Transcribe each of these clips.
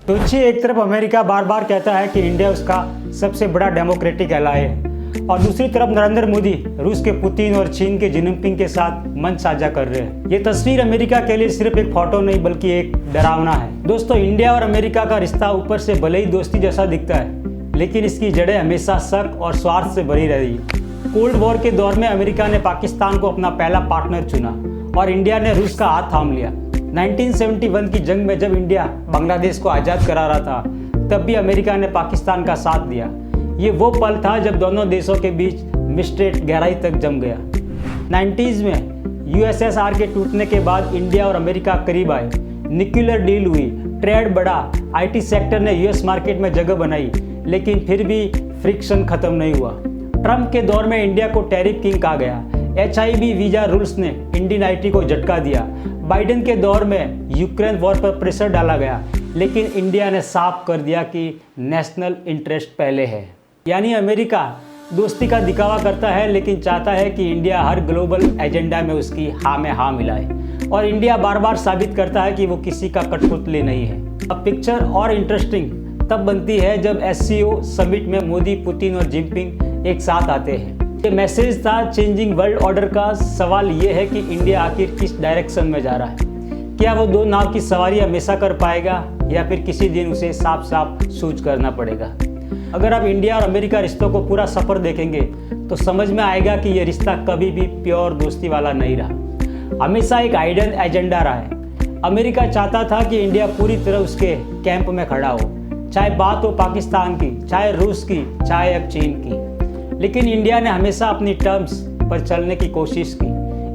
सोचिए, एक तरफ अमेरिका बार बार कहता है कि इंडिया उसका सबसे बड़ा डेमोक्रेटिक एलाय है और दूसरी तरफ नरेंद्र मोदी रूस के पुतिन और चीन के जिनपिंग के साथ मंच साझा कर रहे हैं। ये तस्वीर अमेरिका के लिए सिर्फ एक फोटो नहीं बल्कि एक डरावना है। दोस्तों, इंडिया और अमेरिका का रिश्ता ऊपर से भले ही दोस्ती जैसा दिखता है, लेकिन इसकी जड़ें हमेशा शक और स्वार्थ से भरी रही। कोल्ड वॉर के दौर में अमेरिका ने पाकिस्तान को अपना पहला पार्टनर चुना और इंडिया ने रूस का हाथ थाम लिया। 1971 की जंग में जब इंडिया बांग्लादेश को आज़ाद करा रहा था, तब भी अमेरिका ने पाकिस्तान का साथ दिया। ये वो पल था जब दोनों देशों के बीच मिस्ट्रेट गहराई तक जम गया। 90s में यूएसएसआर के टूटने के बाद इंडिया और अमेरिका करीब आए, न्यूक्लियर डील हुई, ट्रेड बढ़ा, आईटी सेक्टर ने यूएस मार्केट में जगह बनाई, लेकिन फिर भी फ्रिक्शन खत्म नहीं हुआ। ट्रंप के दौर में इंडिया को टैरिफ किंग कहा गया। HIV वीजा रूल्स ने इंडियन आईटी को झटका दिया। बाइडेन के दौर में यूक्रेन वॉर पर प्रेशर डाला गया, लेकिन इंडिया ने साफ कर दिया कि नेशनल इंटरेस्ट पहले है। यानी अमेरिका दोस्ती का दिखावा करता है, लेकिन चाहता है कि इंडिया हर ग्लोबल एजेंडा में उसकी हाँ में हाँ मिलाए, और इंडिया बार बार साबित करता है कि वो किसी का कठपुतली नहीं है। अब पिक्चर और इंटरेस्टिंग तब बनती है जब SCO समिट में मोदी, पुतिन और जिनपिंग एक साथ आते हैं। ये मैसेज था चेंजिंग वर्ल्ड ऑर्डर का। सवाल ये है कि इंडिया आखिर किस डायरेक्शन में जा रहा है। क्या वो दो नाव की सवारी हमेशा कर पाएगा या फिर किसी दिन उसे साफ साफ सूझ करना पड़ेगा। अगर आप इंडिया और अमेरिका रिश्तों को पूरा सफ़र देखेंगे तो समझ में आएगा कि ये रिश्ता कभी भी प्योर दोस्ती वाला नहीं रहा, हमेशा एक हाइडन एजेंडा रहा है। अमेरिका चाहता था कि इंडिया पूरी तरह उसके कैंप में खड़ा हो, चाहे बात हो पाकिस्तान की, चाहे रूस की, चाहे अब चीन की। लेकिन इंडिया ने हमेशा अपनी टर्म्स पर चलने की कोशिश की।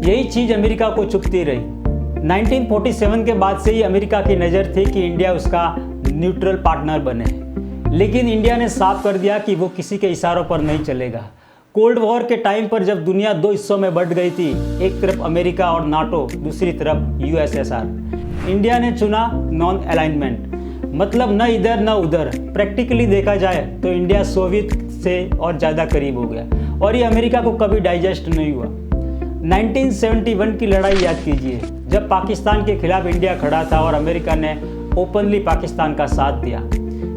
यही चीज़ अमेरिका को चुभती रही। 1947 के बाद से ही अमेरिका की नज़र थी कि इंडिया उसका न्यूट्रल पार्टनर बने, लेकिन इंडिया ने साफ कर दिया कि वो किसी के इशारों पर नहीं चलेगा। कोल्ड वॉर के टाइम पर जब दुनिया दो हिस्सों में बंट गई थी, एक तरफ अमेरिका और नाटो, दूसरी तरफ USSR, इंडिया ने चुना नॉन अलाइनमेंट, मतलब न इधर न उधर। प्रैक्टिकली देखा जाए तो इंडिया सोवियत से और ज़्यादा करीब हो गया, और ये अमेरिका को कभी डाइजेस्ट नहीं हुआ। 1971 की लड़ाई याद कीजिए, जब पाकिस्तान के खिलाफ इंडिया खड़ा था और अमेरिका ने ओपनली पाकिस्तान का साथ दिया।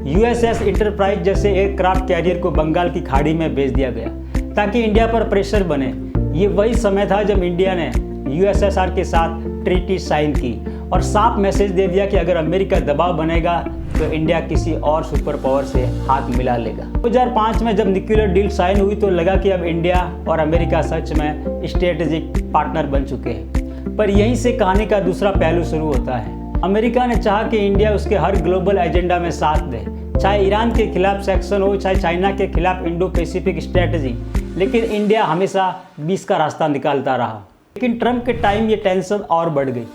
USS इंटरप्राइज जैसे एयरक्राफ्ट कैरियर को बंगाल की खाड़ी में भेज दिया गया ताकि इंडिया पर प्रेशर बने। ये वही समय था जब इंडिया ने USSR के साथ ट्रीटी साइन की और साफ मैसेज दे दिया कि अगर अमेरिका दबाव बनेगा तो इंडिया किसी और सुपर पावर से हाथ मिला लेगा। 2005 में जब न्यूक्लियर डील साइन हुई तो लगा कि अब इंडिया और अमेरिका सच में स्ट्रेटेजिक पार्टनर बन चुके हैं। पर यहीं से कहानी का दूसरा पहलू शुरू होता है। अमेरिका ने चाहा कि इंडिया उसके हर ग्लोबल एजेंडा में साथ दे, चाहे ईरान के खिलाफ सेक्शन हो, चाहे चाइना के खिलाफ इंडो पैसिफिक स्ट्रेटजी, लेकिन इंडिया हमेशा बीच का रास्ता निकालता रहा। लेकिन ट्रंप के टाइम ये टेंशन और बढ़ गई।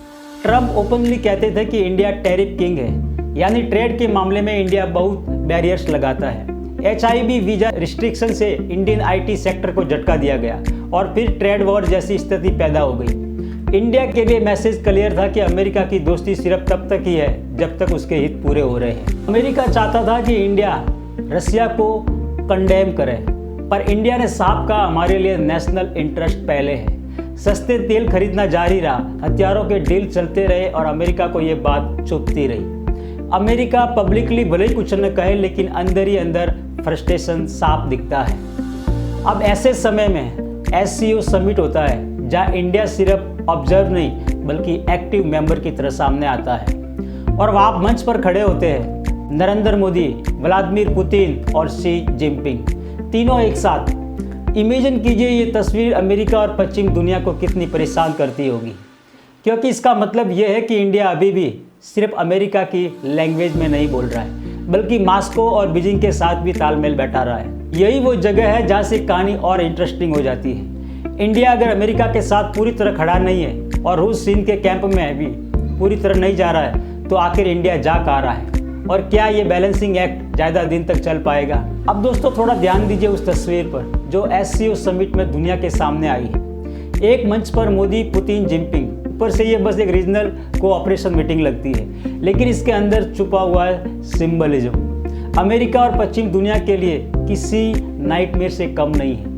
ट्रंप ओपनली कहते थे कि इंडिया टैरिफ किंग है, यानी ट्रेड के मामले में इंडिया बहुत बैरियर्स लगाता है। HIV वीजा रिस्ट्रिक्शन से इंडियन IT सेक्टर को झटका दिया गया और फिर ट्रेड वॉर जैसी स्थिति पैदा हो गई। इंडिया के लिए मैसेज क्लियर था कि अमेरिका की दोस्ती सिर्फ तब तक ही है जब तक उसके हित पूरे हो रहे हैं। अमेरिका चाहता था कि इंडिया रसिया को कंडेम करे, पर इंडिया ने साफ कहा हमारे लिए नेशनल इंटरेस्ट पहले है। सस्ते तेल खरीदना जारी रहा, हथियारों के डील चलते रहे और अमेरिका को ये बात चुभती रही। अमेरिका पब्लिकली भले ही कुछ न कहे, लेकिन अंदर ही अंदर फ्रस्ट्रेशन साफ दिखता है। अब ऐसे समय में SCO समिट होता है जहां इंडिया सिर्फ ऑब्जर्व नहीं बल्कि एक्टिव मेंबर की तरह सामने आता है, और वहाँ मंच पर खड़े होते हैं नरेंद्र मोदी, व्लादिमीर पुतिन और शी जिनपिंग, तीनों एक साथ। इमेजिन कीजिए ये तस्वीर अमेरिका और पश्चिम दुनिया को कितनी परेशान करती होगी, क्योंकि इसका मतलब ये है कि इंडिया अभी भी सिर्फ अमेरिका की लैंग्वेज में नहीं बोल रहा है, बल्कि मॉस्को और बीजिंग के साथ भी तालमेल बैठा रहा है। यही वो जगह है जहाँ से कहानी और इंटरेस्टिंग हो जाती है। इंडिया अगर अमेरिका के साथ पूरी तरह खड़ा नहीं है और रूस चीन के कैंप में भी पूरी तरह नहीं जा रहा है, तो आखिर इंडिया जा कहाँ रहा है, और क्या ये बैलेंसिंग एक्ट ज़्यादा दिन तक चल पाएगा। अब दोस्तों थोड़ा ध्यान दीजिए उस तस्वीर पर जो SCO समिट में दुनिया के सामने आई है। एक मंच पर मोदी, पुतिन, जिनपिंग, ऊपर से ये बस एक रीजनल कोऑपरेशन मीटिंग लगती है, लेकिन इसके अंदर छुपा हुआ है सिंबलिज्म। अमेरिका और पश्चिम दुनिया के लिए किसी नाइटमेयर से कम नहीं है।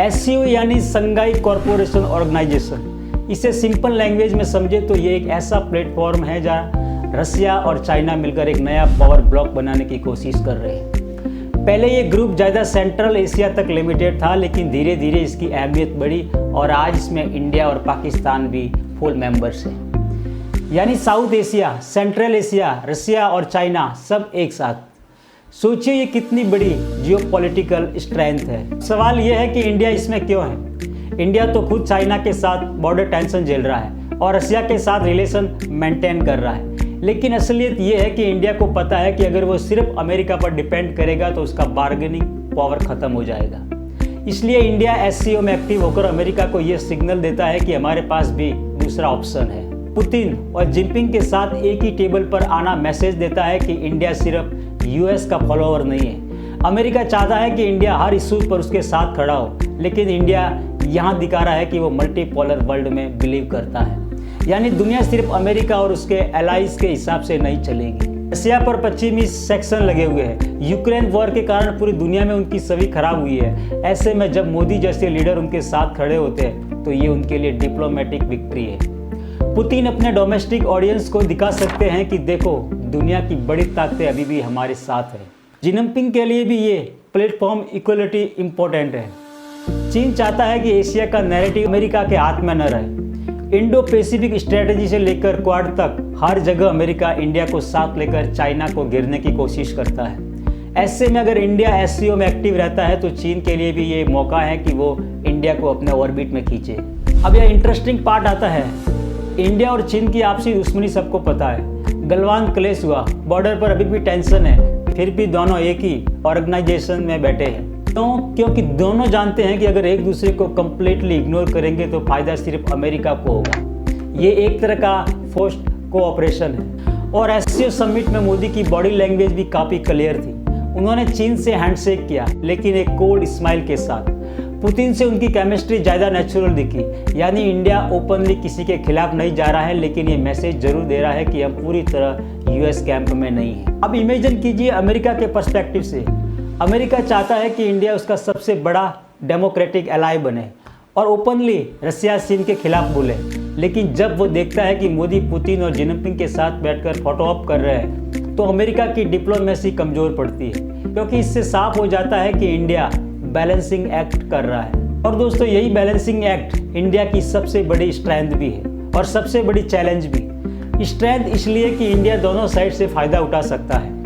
SCO यानी संघाई कॉरपोरेशन ऑर्गेनाइजेशन, इसे सिंपल लैंग्वेज में समझे तो ये एक ऐसा प्लेटफॉर्म है जहाँ रसिया और चाइना मिलकर एक नया पावर ब्लॉक बनाने की कोशिश कर रहे हैं। पहले ये ग्रुप ज़्यादा सेंट्रल एशिया तक लिमिटेड था, लेकिन धीरे धीरे इसकी अहमियत बढ़ी और आज इसमें इंडिया और पाकिस्तान भी फुल मेंबर्स हैं। यानी साउथ एशिया, सेंट्रल एशिया, रसिया और चाइना सब एक साथ। सोचिए ये कितनी बड़ी जियोपॉलिटिकल स्ट्रेंथ है। सवाल ये है कि इंडिया इसमें क्यों है। इंडिया तो खुद चाइना के साथ बॉर्डर टेंशन झेल रहा है और रसिया के साथ रिलेशन मेंटेन कर रहा है, लेकिन असलियत ये है कि इंडिया को पता है कि अगर वो सिर्फ अमेरिका पर डिपेंड करेगा तो उसका बार्गेनिंग पावर खत्म हो जाएगा। इसलिए इंडिया एससीओ में एक्टिव होकर अमेरिका को ये सिग्नल देता है कि हमारे पास भी दूसरा ऑप्शन है। पुतिन और जिनपिंग के साथ एक ही टेबल पर आना मैसेज देता है कि इंडिया सिर्फ यूएस का फॉलोअर नहीं है। अमेरिका चाहता है कि इंडिया हर इशू पर उसके साथ खड़ा हो, लेकिन इंडिया यहाँ दिखा रहा है कि वो मल्टीपोलर वर्ल्ड में बिलीव करता है। यानी दुनिया सिर्फ अमेरिका और उसके एलाइज के हिसाब से नहीं चलेगी। रसिया पर पश्चिमी सेक्शन लगे हुए हैं। यूक्रेन वॉर के कारण पूरी दुनिया में उनकी छवि खराब हुई है। ऐसे में जब मोदी जैसे लीडर उनके साथ खड़े होते हैं तो ये उनके लिए डिप्लोमेटिक विक्ट्री है। पुतिन अपने डोमेस्टिक ऑडियंस को दिखा सकते हैं कि देखो, दुनिया की बड़ी ताकतें अभी भी हमारे साथ है। जिनपिंग के लिए भी ये प्लेटफॉर्म इक्वलिटी इम्पोर्टेंट है। चीन चाहता है कि एशिया का नैरेटिव अमेरिका के हाथ में न रहे। इंडो पैसिफिक स्ट्रेटेजी से लेकर क्वाड तक हर जगह अमेरिका इंडिया को साथ लेकर चाइना को गिरने की कोशिश करता है। ऐसे में अगर इंडिया एससीओ में एक्टिव रहता है तो चीन के लिए भी ये मौका है कि वो इंडिया को अपने ऑर्बिट में खींचे। अब यह इंटरेस्टिंग पार्ट आता है। इंडिया और चीन की आपसी दुश्मनी सबको पता है। गलवान क्लेश हुआ, बॉर्डर पर अभी भी टेंशन है, फिर भी दोनों एक ही ऑर्गेनाइजेशन में बैठे हैं। क्योंकि दोनों जानते हैं कि अगर एक दूसरे को कंप्लीटली इग्नोर करेंगे तो फायदा सिर्फ अमेरिका को होगा। ये एक तरह का फोर्स्ड कोऑपरेशन है। और एससीओ समिट में मोदी की बॉडी लैंग्वेज भी काफ़ी क्लियर थी। उन्होंने चीन से हैंडशेक किया, लेकिन एक कोल्ड स्माइल के साथ। पुतिन से उनकी केमिस्ट्री ज़्यादा नेचुरल दिखी। यानी इंडिया ओपनली किसी के खिलाफ नहीं जा रहा है, लेकिन ये मैसेज जरूर दे रहा है कि हम पूरी तरह यूएस कैंप में नहीं हैं। अब इमेजिन कीजिए अमेरिका के पर्सपेक्टिव से। अमेरिका चाहता है कि इंडिया उसका सबसे बड़ा डेमोक्रेटिक एलाय बने और ओपनली रसिया चीन के खिलाफ बोले, लेकिन जब वो देखता है कि मोदी पुतिन और जिनपिंग के साथ बैठकर फोटो ऑप कर रहे हैं तो अमेरिका की डिप्लोमेसी कमज़ोर पड़ती है, क्योंकि इससे साफ हो जाता है कि इंडिया बैलेंसिंग एक्ट कर रहा है। और दोस्तों, यही बैलेंसिंग एक्ट इंडिया की सबसे बड़ी स्ट्रेंथ भी है और सबसे बड़ी चैलेंज भी। स्ट्रेंथ इसलिए कि इंडिया दोनों साइड से फ़ायदा उठा सकता है।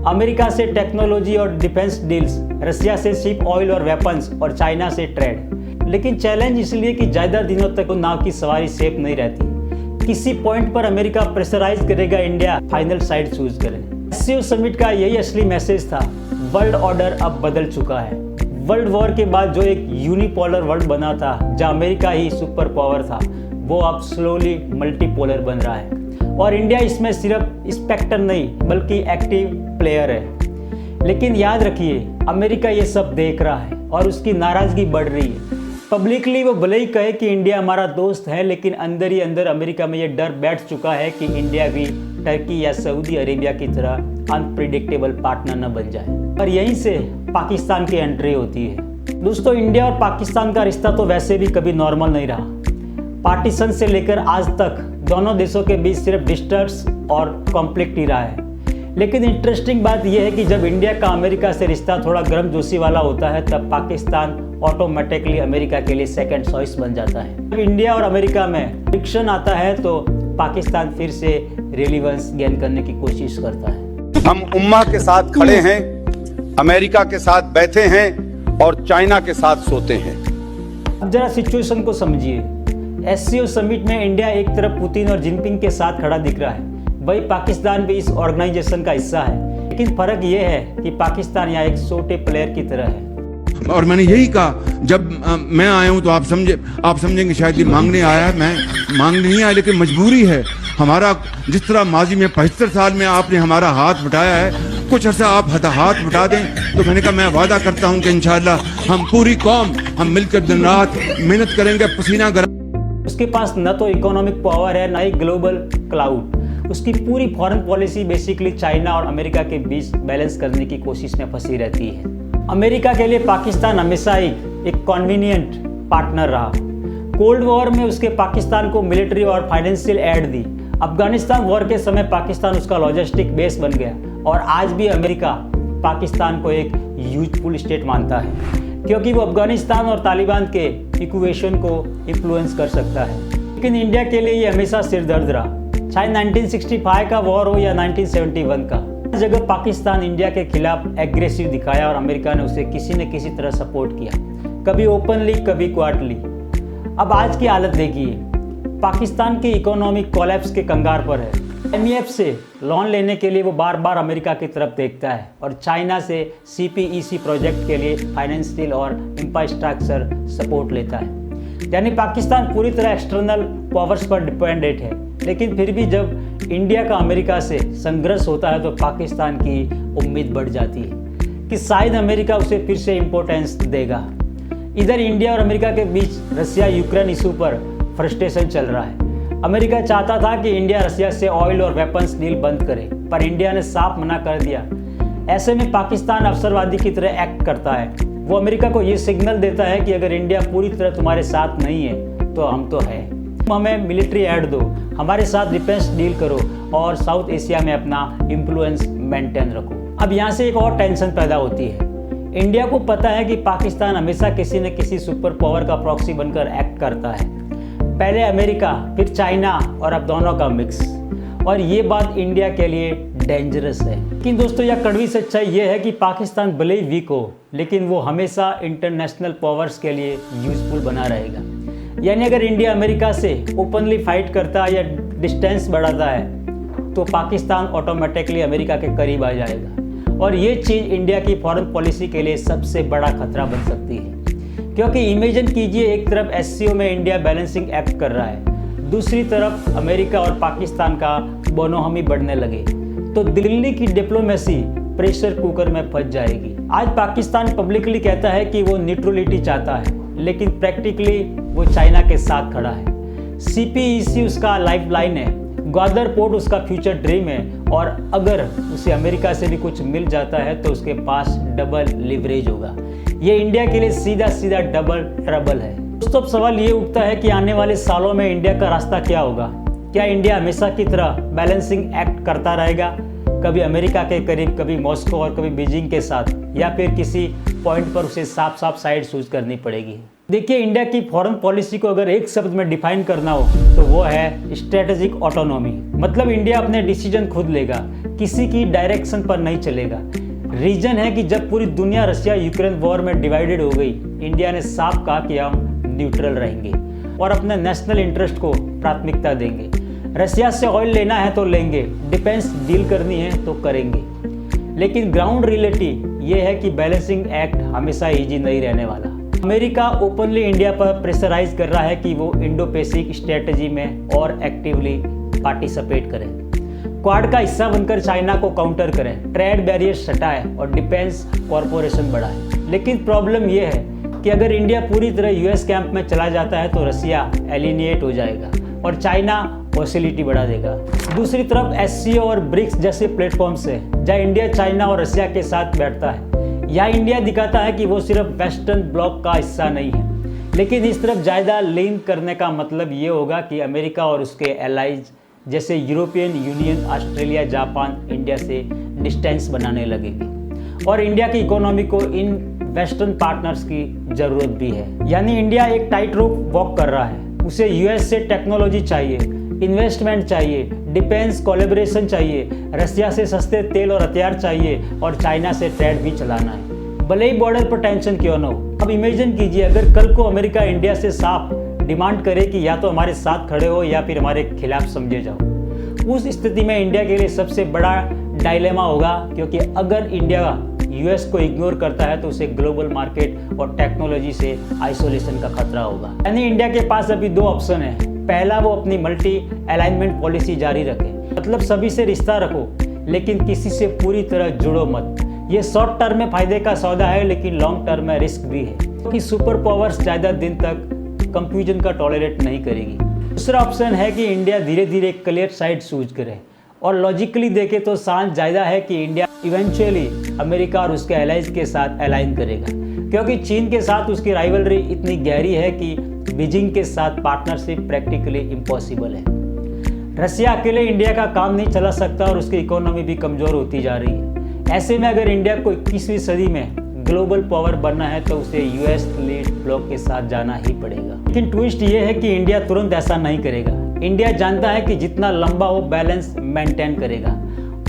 अमेरिका से टेक्नोलॉजी और डिफेंस डील्स, रसिया से शिप ऑयल और वेपन्स और चाइना से ट्रेड। लेकिन चैलेंज इसलिए कि ज़्यादा दिनों तक नाव की सवारी सेफ नहीं रहती। किसी पॉइंट पर अमेरिका प्रेशराइज करेगा इंडिया फाइनल साइड चूज करे। एससीओ समिट का यही असली मैसेज था। वर्ल्ड ऑर्डर अब बदल चुका है। वर्ल्ड वॉर के बाद जो एक यूनिपोलर वर्ल्ड बना था, जहाँ अमेरिका ही सुपर पावर था, वो अब स्लोली मल्टीपोलर बन रहा है। और इंडिया इसमें सिर्फ स्पेक्टर नहीं बल्कि एक्टिव प्लेयर है। लेकिन याद रखिए, अमेरिका ये सब देख रहा है और उसकी नाराज़गी बढ़ रही है। पब्लिकली वो भले ही कहे कि इंडिया हमारा दोस्त है, लेकिन अंदर ही अंदर अमेरिका में ये डर बैठ चुका है कि इंडिया भी टर्की या सऊदी अरेबिया की तरह अनप्रिडिक्टेबल पार्टनर न बन जाए। और यहीं से पाकिस्तान की एंट्री होती है। दोस्तों, इंडिया और पाकिस्तान का रिश्ता तो वैसे भी कभी नॉर्मल नहीं रहा। पार्टीशन से लेकर आज तक दोनों देशों के बीच सिर्फ डिस्टर्स और कॉन्फ्लिक्ट ही रहा है। लेकिन इंटरेस्टिंग बात यह है कि जब इंडिया का अमेरिका से रिश्ता थोड़ा गर्मजोशी वाला होता है, तब पाकिस्तान ऑटोमेटिकली अमेरिका के लिए सेकंड चॉइस बन जाता है। जब इंडिया और अमेरिका में फ्रिक्शन आता है तो पाकिस्तान फिर से रिलेवेंस गेन करने की कोशिश करता है। हम उम्मा के साथ खड़े हैं, अमेरिका के साथ बैठे हैं और चाइना के साथ सोते हैं। अब जरा सिचुएशन को समझिए। एससीओ समिट में इंडिया एक तरफ पुतिन और जिनपिंग के साथ खड़ा दिख रहा है, वही पाकिस्तान भी इस ऑर्गेनाइजेशन का हिस्सा है। लेकिन फर्क यह है कि पाकिस्तान यहाँ एक छोटे प्लेयर की तरह है। और मैंने यही कहा, जब मैं आया हूं तो आप समझेंगे शायद ये मांगने आया है। मैं मांगने नहीं आया, लेकिन मजबूरी है हमारा। जिस तरह माजी में 75 साल में आपने हमारा हाथ बटाया है, कुछ अर्सा आप हाथ बटा दें तो मैंने कहा मैं वादा करता हूं कि इंशाअल्लाह हम पूरी कौम हम मिलकर दिन रात मेहनत करेंगे, पसीना गरम। उसके पास न तो इकोनॉमिक पावर है, न ही ग्लोबल क्लाउड। उसकी पूरी फॉरेन पॉलिसी बेसिकली चाइना और अमेरिका के बीच बैलेंस करने की कोशिश में फंसी रहती है। अमेरिका के लिए पाकिस्तान हमेशा ही एक कन्वीनियंट पार्टनर रहा। कोल्ड वॉर में उसके पाकिस्तान को मिलिट्री और फाइनेंशियल एड दी। अफगानिस्तान वॉर के समय पाकिस्तान उसका लॉजिस्टिक बेस बन गया और आज भी अमेरिका पाकिस्तान को एक यूजफुल स्टेट मानता है क्योंकि वो अफगानिस्तान और तालिबान के इक्वेशन को इन्फ्लुएंस कर सकता है। लेकिन इंडिया के लिए ये हमेशा सिरदर्द रहा, चाहे 1965 का वॉर हो या 1971 का। हर जगह पाकिस्तान इंडिया के खिलाफ एग्रेसिव दिखाया और अमेरिका ने उसे किसी न किसी तरह सपोर्ट किया, कभी ओपनली कभी क्वार्टरली। अब आज की हालत देखिए, पाकिस्तान की इकोनॉमिक कोलैप्स के कंगार पर है। IMF से लोन लेने के लिए वो बार बार अमेरिका की तरफ देखता है और चाइना से CPEC प्रोजेक्ट के लिए फाइनेंशियल और इंफ्रास्ट्रक्चर सपोर्ट लेता है। यानी पाकिस्तान पूरी तरह एक्सटर्नल पावर्स पर डिपेंडेंट है। लेकिन फिर भी जब इंडिया का अमेरिका से संघर्ष होता है तो पाकिस्तान की उम्मीद बढ़ जाती है कि शायद अमेरिका उसे फिर से इम्पोर्टेंस देगा। इधर इंडिया और अमेरिका के बीच रसिया यूक्रेन इशू पर फ्रस्ट्रेशन चल रहा है। अमेरिका चाहता था कि इंडिया रसिया से ऑयल और वेपन्स डील बंद करे, पर इंडिया ने साफ मना कर दिया। ऐसे में पाकिस्तान अवसरवादी की तरह एक्ट करता है। वो अमेरिका को ये सिग्नल देता है कि अगर इंडिया पूरी तरह तुम्हारे साथ नहीं है तो हम तो है, हमें मिलिट्री ऐड दो, हमारे साथ डिफेंस डील करो और साउथ एशिया में अपना इन्फ्लुएंस मेंटेन रखो। अब यहाँ से एक और टेंशन पैदा होती है। इंडिया को पता है कि पाकिस्तान हमेशा किसी न किसी सुपर पावर का प्रॉक्सी बनकर एक्ट करता है, पहले अमेरिका फिर चाइना और अब दोनों का मिक्स। और ये बात इंडिया के लिए डेंजरस है। लेकिन दोस्तों यह कड़वी सच्चाई ये है कि पाकिस्तान भले ही वीक हो लेकिन वो हमेशा इंटरनेशनल पावर्स के लिए यूजफुल बना रहेगा। यानी अगर इंडिया अमेरिका से ओपनली फाइट करता है या डिस्टेंस बढ़ाता है तो पाकिस्तान ऑटोमेटिकली अमेरिका के करीब आ जाएगा और ये चीज़ इंडिया की फॉरेन पॉलिसी के लिए सबसे बड़ा खतरा बन सकती है। क्योंकि इमेजिन कीजिए, एक तरफ SCO में इंडिया बैलेंसिंग एक्ट कर रहा है, दूसरी तरफ अमेरिका और पाकिस्तान का बोनोहमी बढ़ने लगे तो दिल्ली की डिप्लोमेसी प्रेशर कुकर में फंस जाएगी। आज पाकिस्तान पब्लिकली कहता है कि वो न्यूट्रलिटी चाहता है लेकिन प्रैक्टिकली वो चाइना के साथ खड़ा है। CPEC उसका लाइफलाइन है, ग्वादर पोर्ट उसका फ्यूचर ड्रीम है और अगर उसे अमेरिका से भी कुछ मिल जाता है तो उसके पास डबल लिवरेज होगा। ये इंडिया के लिए सीधा सीधा डबल ट्रबल है। दोस्तों सवाल ये उठता है कि आने वाले सालों में इंडिया का रास्ता क्या होगा? क्या इंडिया हमेशा की तरह बैलेंसिंग एक्ट करता रहेगा, कभी अमेरिका के करीब, कभी मॉस्को और कभी बीजिंग के साथ, या फिर किसी पॉइंट पर उसे साफ साफ साइड चूज करनी पड़ेगी? देखिए, इंडिया की फॉरेन पॉलिसी को अगर एक शब्द में डिफाइन करना हो तो वो है स्ट्रेटेजिक ऑटोनॉमी। मतलब इंडिया अपने डिसीजन खुद लेगा, किसी की डायरेक्शन पर नहीं चलेगा। रीजन है कि जब पूरी दुनिया रसिया यूक्रेन वॉर में डिवाइडेड हो गई, इंडिया ने साफ कहा कि हम न्यूट्रल रहेंगे और अपने नेशनल इंटरेस्ट को प्राथमिकता देंगे। रसिया से ऑयल लेना है तो लेंगे, डिफेंस डील करनी है तो करेंगे। लेकिन ग्राउंड रियलिटी ये है कि बैलेंसिंग एक्ट हमेशा इजी नहीं रहने वाला। अमेरिका ओपनली इंडिया पर प्रेशराइज कर रहा है कि वो इंडो पैसिफिक स्ट्रेटजी में और एक्टिवली पार्टिसिपेट करें, क्वाड का हिस्सा बनकर चाइना को काउंटर करें, ट्रेड बैरियर्स हटाए और डिफेंस कॉरपोरेशन बढ़ाए। लेकिन प्रॉब्लम यह है कि अगर इंडिया पूरी तरह US कैंप में चला जाता है तो रसिया एलिनिएट हो जाएगा और चाइना हॉस्टिलिटी बढ़ा देगा। दूसरी तरफ SCO और ब्रिक्स जैसे प्लेटफॉर्म्स है जहाँ इंडिया चाइना और रसिया के साथ बैठता है। यहाँ इंडिया दिखाता है कि वो सिर्फ वेस्टर्न ब्लॉक का हिस्सा नहीं है, लेकिन इस तरफ ज़्यादा लीन करने का मतलब ये होगा कि अमेरिका और उसके एलाइज जैसे European union, Australia, Japan India से डिस्टेंस बनाने लगेगी और इंडिया की इकोनॉमी को इन वेस्टर्न पार्टनर्स की ज़रूरत भी है। यानी इंडिया एक टाइट रोप वॉक कर रहा है। उसे US से टेक्नोलॉजी चाहिए, इन्वेस्टमेंट चाहिए, डिफेंस कोलैबोरेशन चाहिए, रसिया से सस्ते तेल और हथियार चाहिए और चाइना से ट्रेड भी चलाना है, भले ही बॉर्डर पर टेंशन क्यों न हो। अब इमेजिन कीजिए, अगर कल को अमेरिका इंडिया से साफ डिमांड करे कि या तो हमारे साथ खड़े हो या फिर हमारे खिलाफ समझे जाओ, उस स्थिति में इंडिया के लिए सबसे बड़ा डायलेमा होगा, क्योंकि अगर इंडिया US को इग्नोर करता है तो उसे ग्लोबल मार्केट और टेक्नोलॉजी से आइसोलेशन का खतरा होगा। यानी इंडिया के पास अभी दो ऑप्शन है। पहला, वो अपनी मल्टी अलाइनमेंट पॉलिसी जारी रखे, मतलब सभी से रिश्ता रखो लेकिन किसी से पूरी तरह जुड़ो मत। ये शॉर्ट टर्म में फायदे का सौदा है लेकिन लॉन्ग टर्म में रिस्क भी है, क्योंकि सुपर पावर्स ज़्यादा दिन तक कंफ्यूजन का टॉलरेट नहीं करेगी। दूसरा ऑप्शन है कि इंडिया धीरे धीरे क्लियर साइड चूज करे और लॉजिकली देखे तो चांस ज़्यादा है कि इंडिया इवेंचुअली अमेरिका और उसके एलाइज के साथ अलाइन करेगा, क्योंकि चीन के साथ उसकी राइवलरी इतनी गहरी है कि बीजिंग के साथ पार्टनरशिप प्रैक्टिकली इम्पॉसिबल है। रसिया अकेले इंडिया का काम नहीं चला सकता और उसकी इकोनॉमी भी कमज़ोर होती जा रही है। ऐसे में अगर इंडिया को 21वीं सदी में ग्लोबल पावर बनना है तो उसे यूएस लीड ब्लॉक के साथ जाना ही पड़ेगा। लेकिन ट्विस्ट ये है कि इंडिया तुरंत ऐसा नहीं करेगा। इंडिया जानता है कि जितना लंबा वो बैलेंस मेंटेन करेगा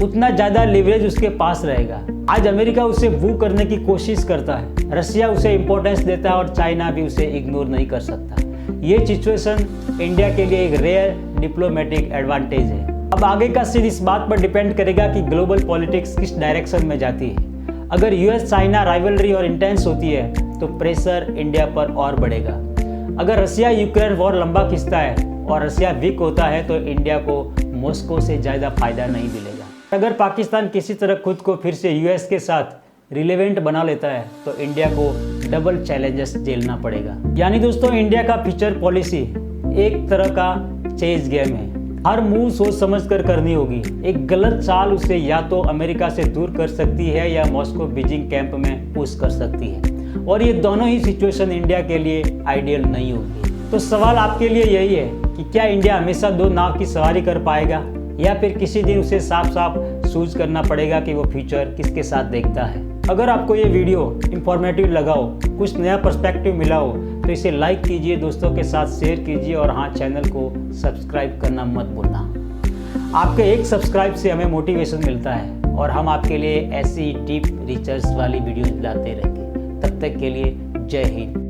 उतना ज़्यादा लिवरेज उसके पास रहेगा। आज अमेरिका उसे वू करने की कोशिश करता है, रसिया उसे इंपॉर्टेंस देता है और चाइना भी उसे इग्नोर नहीं कर सकता। ये सिचुएशन इंडिया के लिए एक रेयर डिप्लोमेटिक एडवांटेज है। अब आगे का सीन इस बात पर डिपेंड करेगा कि ग्लोबल पॉलिटिक्स किस डायरेक्शन में जाती है। अगर यूएस चाइना राइवलरी और इंटेंस होती है तो प्रेशर इंडिया पर और बढ़ेगा। अगर रसिया यूक्रेन वॉर लंबा खिंचता है और रसिया वीक होता है तो इंडिया को मॉस्को से ज़्यादा फायदा नहीं मिलेगा। अगर पाकिस्तान किसी तरह खुद को फिर से यूएस के साथ रिलेवेंट बना लेता है तो इंडिया को डबल चैलेंजेस झेलना पड़ेगा। यानी दोस्तों, इंडिया का फ्यूचर पॉलिसी एक तरह का चेज गेम है। हर मूव सोच समझ कर करनी होगी। एक गलत चाल उसे या तो अमेरिका से दूर कर सकती है या मॉस्को बीजिंग कैंप में पुश कर सकती है, और ये दोनों ही सिचुएशन इंडिया के लिए आइडियल नहीं होगी। तो सवाल आपके लिए यही है कि क्या इंडिया हमेशा दो नाव की सवारी कर पाएगा या फिर किसी दिन उसे साफ साफ चूज करना पड़ेगा कि वो फ्यूचर किसके साथ देखता है। अगर आपको ये वीडियो इंफॉर्मेटिव लगा हो, कुछ नया पर्सपेक्टिव मिला हो तो इसे लाइक कीजिए, दोस्तों के साथ शेयर कीजिए और हाँ, चैनल को सब्सक्राइब करना मत भूलना। आपके एक सब्सक्राइब से हमें मोटिवेशन मिलता है और हम आपके लिए ऐसी डीप रिसर्च वाली वीडियोज लाते रहेंगे। तब तक के लिए जय हिंद।